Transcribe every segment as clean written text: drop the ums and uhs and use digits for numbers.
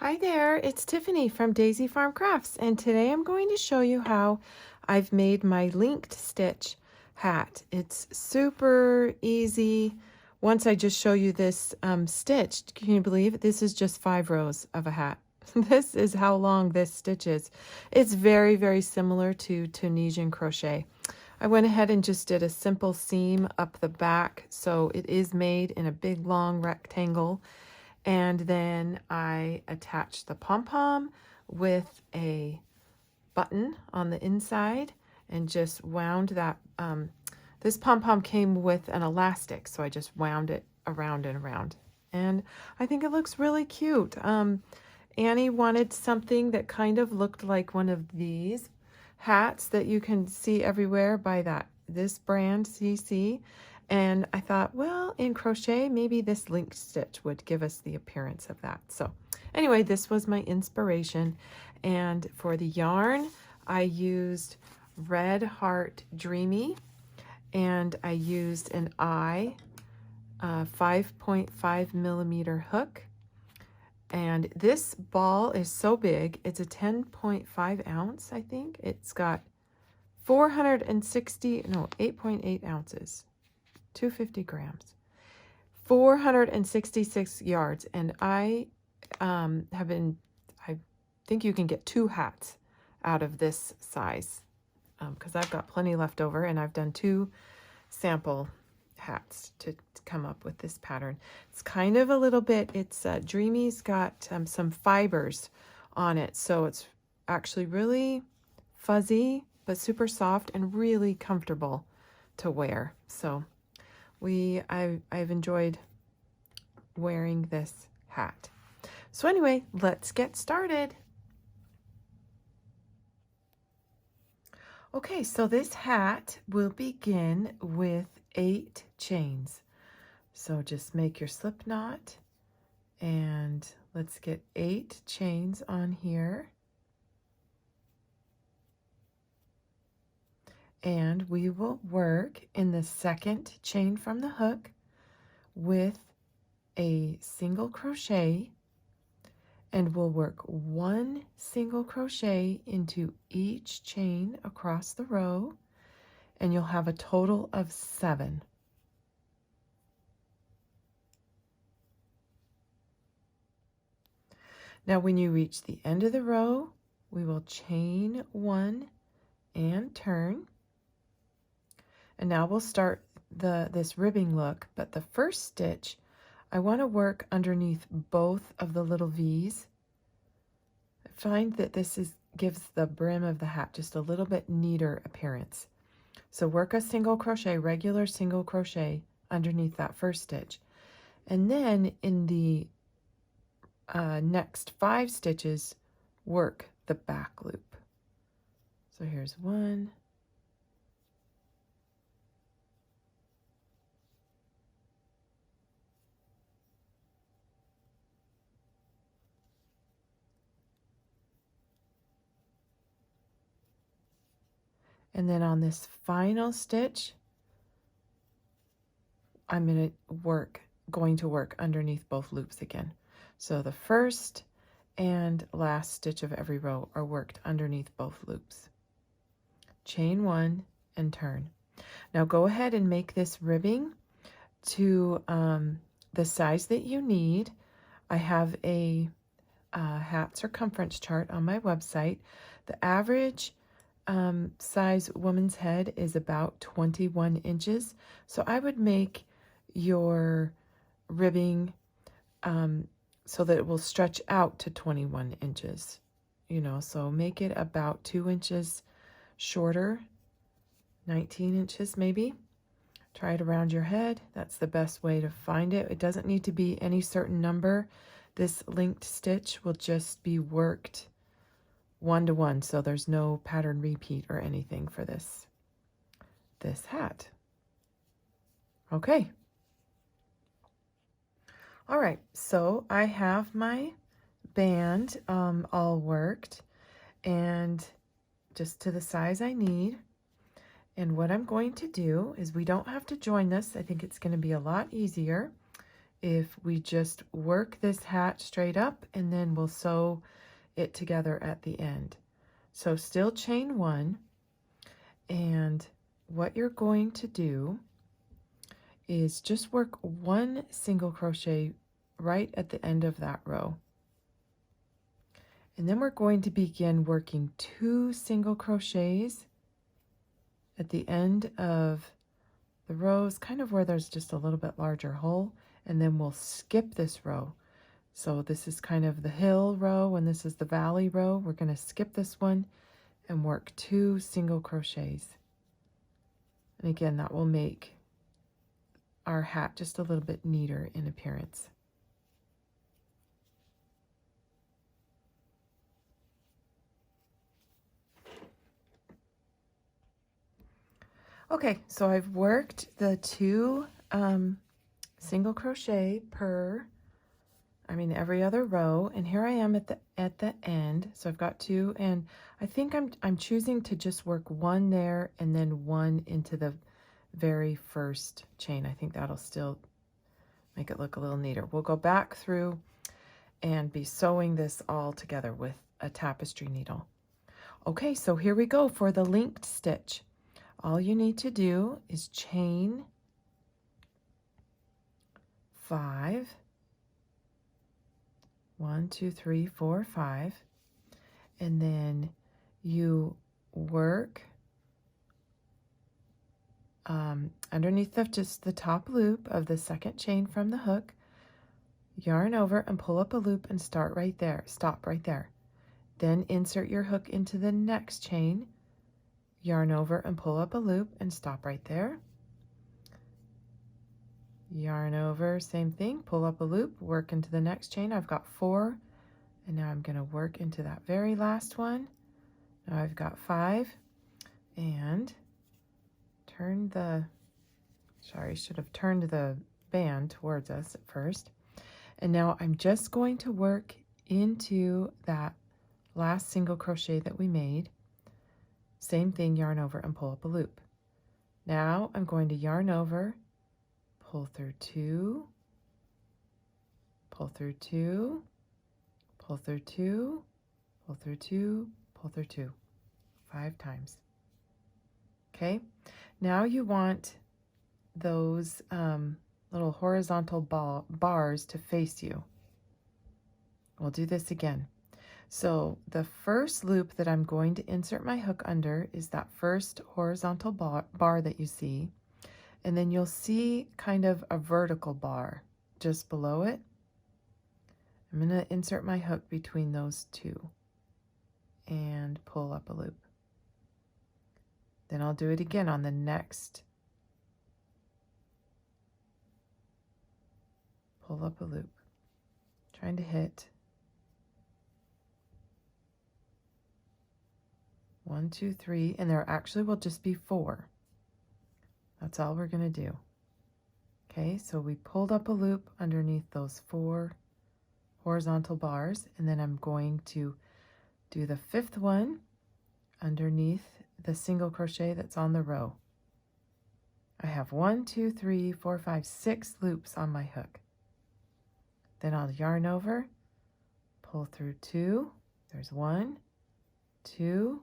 Hi there, it's Tiffany from Daisy Farm Crafts, and today I'm going to show you how I've made my linked stitch hat. It's super easy. Once I just show you this stitch, can you believe it? This is just 5 rows of a hat. This is how long this stitch is. It's very, very similar to Tunisian crochet. I went ahead and just did a simple seam up the back, so it is made in a big long rectangle. And then I attached the pom-pom with a button on the inside and just wound that. This pom-pom came with an elastic, so I just wound it around and around. And I think it looks really cute. Annie wanted something that kind of looked like one of these hats that you can see everywhere by this brand, CC. And I thought, well, in crochet, maybe this linked stitch would give us the appearance of that. So anyway, this was my inspiration. And for the yarn, I used Red Heart Dreamy, and I used an 5.5 millimeter hook. And this ball is so big, it's a 10.5 ounce, I think. It's got 8.8 ounces. 250 grams, 466 yards, and I think you can get 2 hats out of this size because I've got plenty left over, and I've done 2 sample hats to come up with this pattern. It's kind of a little bit, Dreamy's got some fibers on it, so it's actually really fuzzy, but super soft and really comfortable to wear. So I've enjoyed wearing this hat. So anyway, let's get started. Okay, so this hat will begin with 8 chains. So just make your slip knot, and let's get 8 chains on here. And we will work in the second chain from the hook with a single crochet, and we'll work 1 single crochet into each chain across the row, and you'll have a total of 7. Now when you reach the end of the row, we will chain 1 and turn. And now we'll start this ribbing look, but the first stitch, I want to work underneath both of the little V's. I find that this gives the brim of the hat just a little bit neater appearance. So work a single crochet, regular single crochet underneath that first stitch. And then in the next 5 stitches, work the back loop. So here's 1, and then on this final stitch, I'm going to work underneath both loops again. So the first and last stitch of every row are worked underneath both loops. Chain 1 and turn. Now go ahead and make this ribbing to the size that you need. I have a hat circumference chart on my website. The average size woman's head is about 21 inches. So I would make your ribbing so that it will stretch out to 21 inches, so make it about 2 inches shorter, 19 inches maybe. Try it around your head. That's the best way to find it. It doesn't need to be any certain number. This linked stitch will just be worked 1-to-1, so there's no pattern repeat or anything for this hat. Okay. All right, so I have my band all worked and just to the size I need. And what I'm going to do is, we don't have to join this. I think it's going to be a lot easier if we just work this hat straight up and then we'll sew it together at the end. So still chain 1, and what you're going to do is just work 1 single crochet right at the end of that row. And then we're going to begin working 2 single crochets at the end of the rows, kind of where there's just a little bit larger hole, and then we'll skip this row. So this is kind of the hill row and this is the valley row. We're going to skip this one and work 2 single crochets. And again, that will make our hat just a little bit neater in appearance. Okay, so I've worked the 2 single crochet per, every other row, and here I am at the end. So I've got 2, and I think I'm choosing to just work 1 there and then 1 into the very first chain. I think that'll still make it look a little neater. We'll go back through and be sewing this all together with a tapestry needle. Okay, so here we go for the linked stitch. All you need to do is chain 5, 1, 2, 3, 4, 5, and then you work underneath just the top loop of the second chain from the hook, yarn over and pull up a loop and start right there. Stop right there. Then insert your hook into the next chain, yarn over and pull up a loop and stop right there. Yarn over, same thing, pull up a loop, work into the next chain. I've got 4, and now I'm going to work into that very last one. Now I've got 5, and should have turned the band towards us at first. And now I'm just going to work into that last single crochet that we made. Same thing, yarn over and pull up a loop. Now I'm going to yarn over, pull through 2, pull through 2, pull through 2, pull through 2, pull through 2, 5 times. Okay, now you want those little horizontal bars to face you. We'll do this again. So the first loop that I'm going to insert my hook under is that first horizontal bar that you see, and then you'll see kind of a vertical bar just below it. I'm going to insert my hook between those 2 and pull up a loop. Then I'll do it again on the next. Pull up a loop. Trying to hit 1, 2, 3, and there actually will just be 4. That's all we're going to do. Okay, so we pulled up a loop underneath those 4 horizontal bars, and then I'm going to do the 5th one underneath the single crochet that's on the row. I have 1, 2, 3, 4, 5, 6 loops on my hook. Then I'll yarn over, pull through 2. There's 1, 2,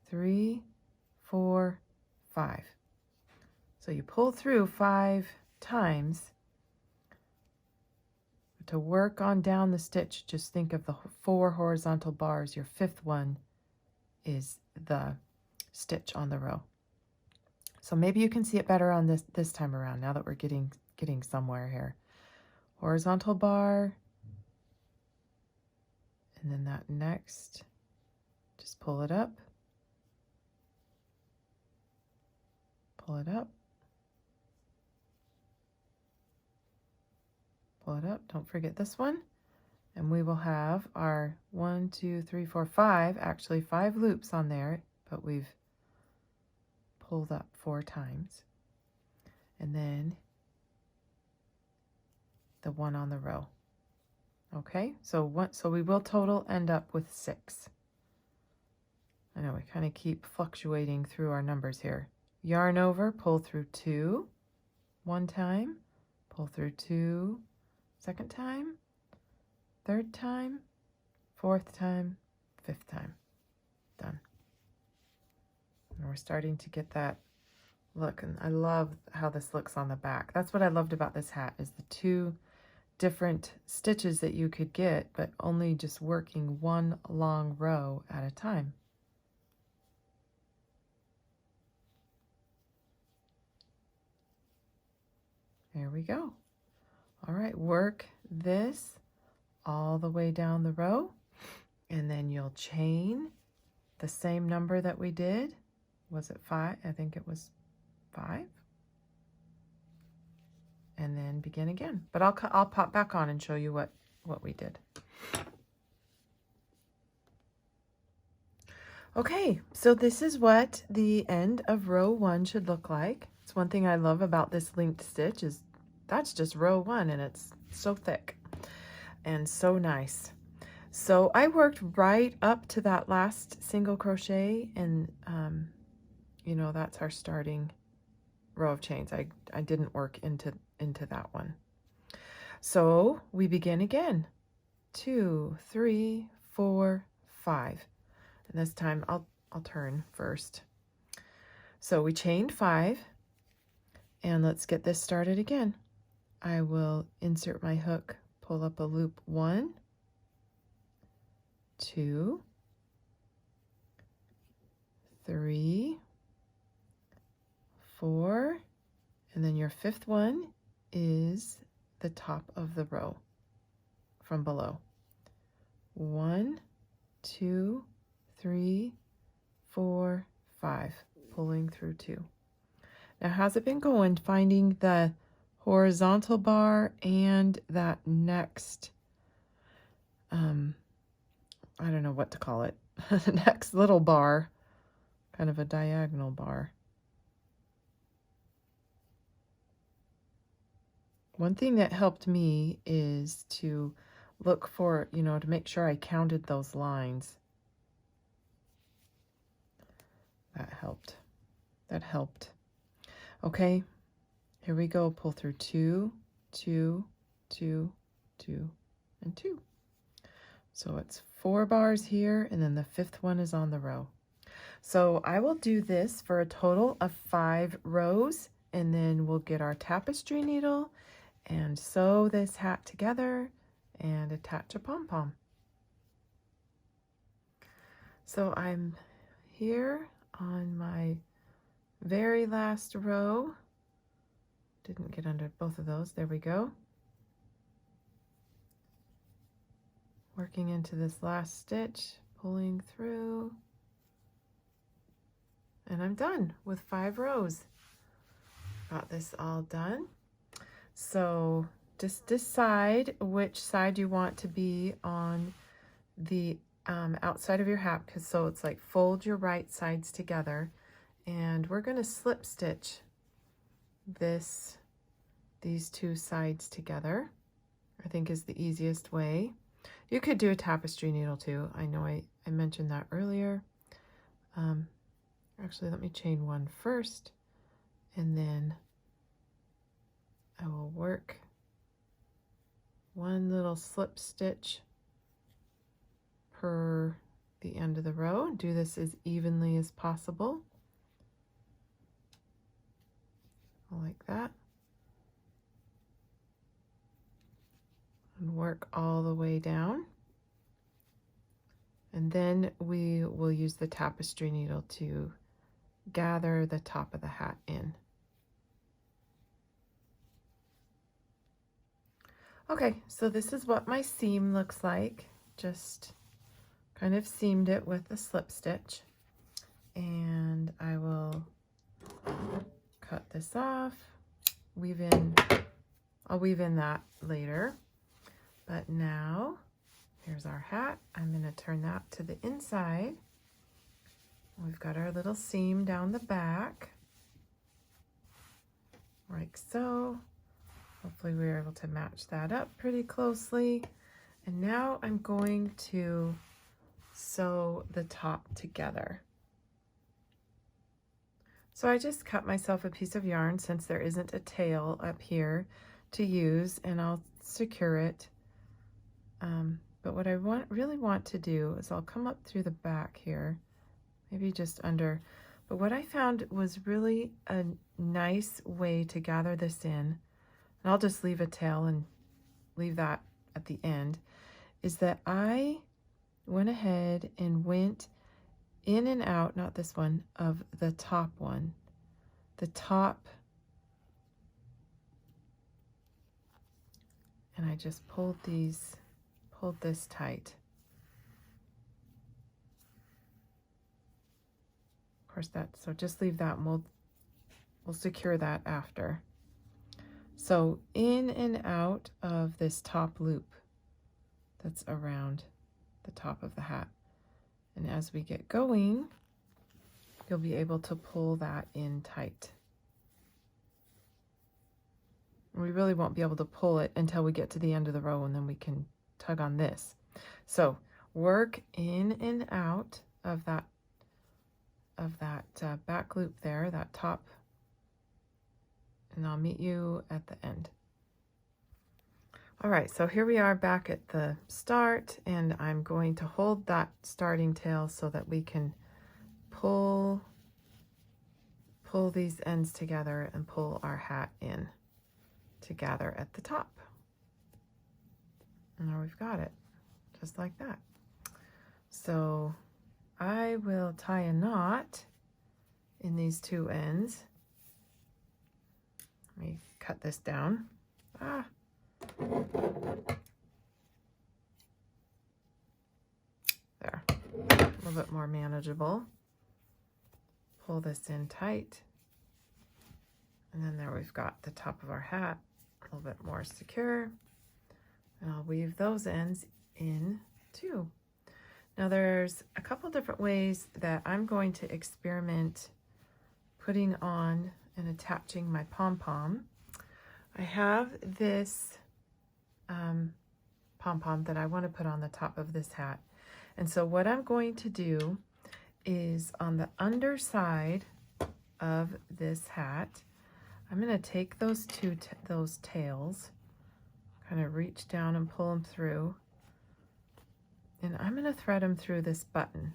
3, 4, 5. So you pull through 5 times. To work on down the stitch, just think of the 4 horizontal bars. Your 5th one is the stitch on the row. So maybe you can see it better on this time around, now that we're getting somewhere here. Horizontal bar, and then that next, just pull it up, pull it up, pull it up. Don't forget this one, and we will have our 1, 2, 3, 4, 5, actually 5 loops on there, but we've pulled up 4 times, and then the one on the row. Okay, so we will total end up with 6. I know we kind of keep fluctuating through our numbers here. Yarn over, pull through 2 one time, pull through 2 second time, third time, fourth time, fifth time. Done. And we're starting to get that look, and I love how this looks on the back. That's what I loved about this hat, is the two different stitches that you could get, but only just working one long row at a time. There we go. All right, work this all the way down the row, and then you'll chain the same number that we did. Was it 5? I think it was 5. And then begin again. But I'll pop back on and show you what we did. Okay, so this is what the end of row 1 should look like. It's one thing I love about this linked stitch is that's just row 1, and it's so thick and so nice. So I worked right up to that last single crochet, and you know, that's our starting row of chains. I didn't work into that one. So we begin again. 2, 3, 4, 5. And this time I'll turn first. So we chained 5, and let's get this started again. I will insert my hook, pull up a loop 1, 2, 3, 4, and then your 5th one is the top of the row from below. 1, 2, 3, 4, 5, pulling through 2. Now, how's it been going finding the horizontal bar and that next, I don't know what to call it, the next little bar, kind of a diagonal bar? One thing that helped me is to look for, you know, to make sure I counted those lines. That helped. That helped. Okay, here we go. Pull through 2, 2, 2, 2, and 2. So it's 4 bars here, and then the 5th one is on the row. So I will do this for a total of 5 rows, and then we'll get our tapestry needle and sew this hat together and attach a pom-pom. So I'm here on my very last row. Didn't get under both of those. There we go. Working into this last stitch, pulling through, and I'm done with 5 rows. Got this all done. So just decide which side you want to be on the outside of your hat, because so it's like fold your right sides together, and we're going to slip stitch these 2 sides together. I think is the easiest way. You could do a tapestry needle too. I know I mentioned that earlier. Actually, let me chain 1 first, and then I will work 1 little slip stitch per the end of the row. Do this as evenly as possible, like that, and work all the way down. And then we will use the tapestry needle to gather the top of the hat in. Okay, so this is what my seam looks like. Just kind of seamed it with a slip stitch, and I will cut this off, weave in, I'll weave in that later. But now, here's our hat. I'm going to turn that to the inside. We've got our little seam down the back, like so. Hopefully we were able to match that up pretty closely. And now I'm going to sew the top together. So I just cut myself a piece of yarn, since there isn't a tail up here, to use, and I'll secure it. But what I really want to do is I'll come up through the back here, maybe just under. But what I found was really a nice way to gather this in, and I'll just leave a tail and leave that at the end, is that I went ahead and went in and out, not this one, of the top one. The top, and I just pulled this tight. Of course so just leave that, and we'll secure that after. So in and out of this top loop that's around the top of the hat. And as we get going, you'll be able to pull that in tight. We really won't be able to pull it until we get to the end of the row, and then we can tug on this. So work in and out of that back loop there, that top, and I'll meet you at the end. All right, so here we are back at the start, and I'm going to hold that starting tail so that we can pull these ends together and pull our hat in together at the top. And now we've got it, just like that. So I will tie a knot in these two ends. Let me cut this down. There, a little bit more manageable. Pull this in tight. And then there we've got the top of our hat, a little bit more secure. And I'll weave those ends in too. Now there's a couple different ways that I'm going to experiment putting on and attaching my pom-pom. I have this pom-pom that I want to put on the top of this hat. And so what I'm going to do is on the underside of this hat, I'm going to take those those tails, kind of reach down and pull them through, and I'm going to thread them through this button.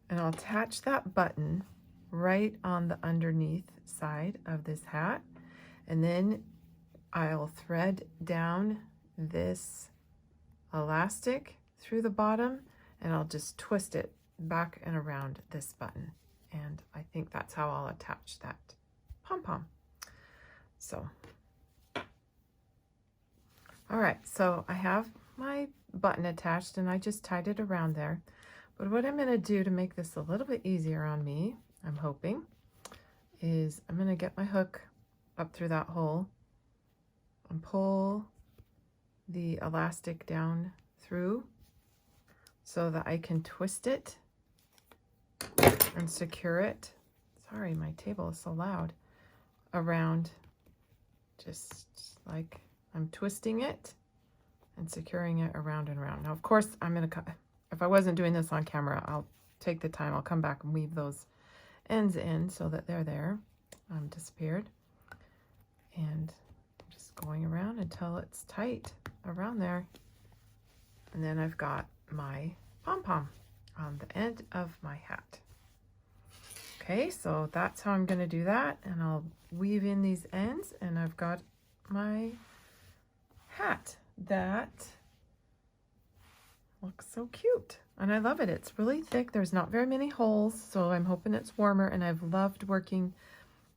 And I'll attach that button right on the underneath side of this hat, and then I'll thread down this elastic through the bottom, and I'll just twist it back and around this button. And I think that's how I'll attach that pom-pom. So, all right, so I have my button attached, and I just tied it around there. But what I'm going to do to make this a little bit easier on me, I'm hoping, is I'm going to get my hook up through that hole and pull the elastic down through so that I can twist it and secure it. Sorry, my table is so loud. Around, just like I'm twisting it and securing it around and around. Now, of course, I'm going to, if I wasn't doing this on camera, I'll take the time, I'll come back and weave those ends in so that they're there, disappeared. And I'm just going around until it's tight around there. And then I've got my pom-pom on the end of my hat. Okay, so that's how I'm going to do that, and I'll weave in these ends, and I've got my hat that looks so cute, and I love it. It's really thick. There's not very many holes, so I'm hoping it's warmer, and I've loved working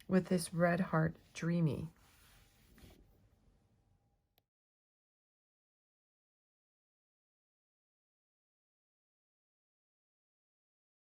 with this Red Heart Dreamy.